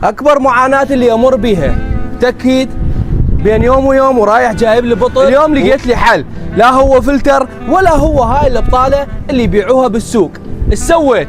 اكبر معاناة اللي امر بيها تأكيد بين يوم ويوم ورايح جايب لي بطل. اليوم لقيت لي حل، لا هو فلتر ولا هو هاي البطالة اللي يبيعوها بالسوق. ايش سويت؟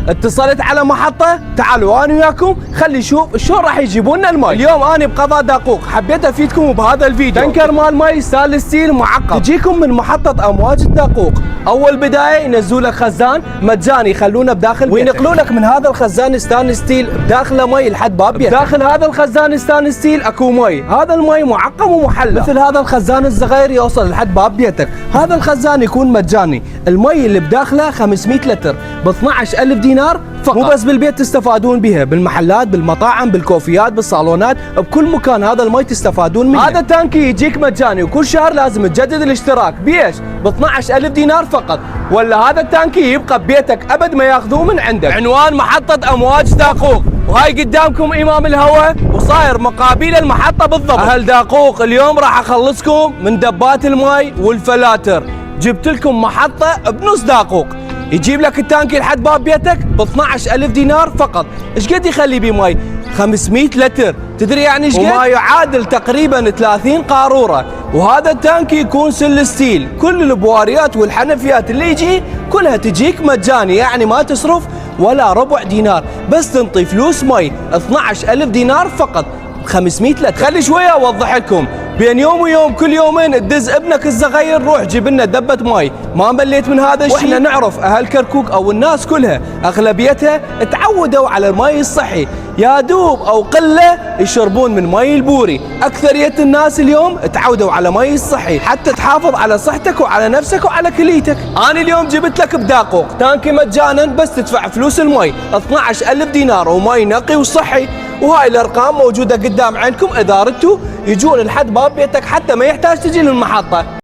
اتصلت على محطة، تعالوا انا وياكم خلي نشوف شلون راح يجيبون لنا المي. اليوم انا بقضاء دقوق حبيت افيدكم بهذا الفيديو. تنكر مال مي ستانلس ستيل معقد تجيكم من محطة امواج الدقوق. اول بداية ينزلوا لك خزان مجاني يخلونه بداخل وينقلوا لك من هذا الخزان ستانلس ستيل بداخله مي لحد باب بيتك. داخل هذا الخزان ستانلس ستيل اكو مي، هذا المي معقم ومحلى. مثل هذا الخزان الصغير يوصل لحد باب بيتك. هذا الخزان يكون مجاني، المي اللي بداخله 500 لتر ب 12000 دينار فقط. مو بس بالبيت تستفادون بها، بالمحلات، بالمطاعم، بالكوفيات، بالصالونات، بكل مكان هذا المي تستفادون منه. هذا التانكي يجيك مجاني وكل شهر لازم تجدد الاشتراك بيش ب 12000 دينار فقط، ولا هذا التانكي يبقى ببيتك ابد ما ياخذوه من عندك. عنوان محطة امواج دقوق، وهاي قدامكم امام الهواء وصاير مقابل المحطة بالضبط. اهل دقوق اليوم راح اخلصكم من دبات المي والفلاتر. جبت لكم محطة بنص دقوق يجيب لك التانكي لحد باب بيتك ب 12000 دينار فقط. ايش قد يخلي بيه مي؟ 500 لتر. تدري يعني ايش قد؟ وما يعادل تقريبا 30 قاروره. وهذا التانكي يكون سل ستيل، كل البواريات والحنفيات اللي يجي كلها تجيك مجاني، يعني ما تصرف ولا ربع دينار، بس تنطي فلوس مي 12000 دينار فقط 500 لتر. خلي شويه اوضح لكم، بين يوم ويوم كل يومين تدز ابنك الصغير روح جيب لنا دبه مي. ما مليت من هذا الشيء؟ واحنا نعرف اهل كركوك او الناس كلها اغلبيتها تعودوا على المي الصحي، يا دوب او قله يشربون من مي البوري. اكثريه الناس اليوم تعودوا على مي الصحي حتى تحافظ على صحتك وعلى نفسك وعلى كليتك. انا اليوم جبت لك بدقوق تانكي مجانا، بس تدفع فلوس المي 12000 دينار ومي نقي وصحي. وهاي الارقام موجوده قدام عينكم، اذا ردتوا يجون لحد باب بيتك حتى ما يحتاج تجي للمحطه.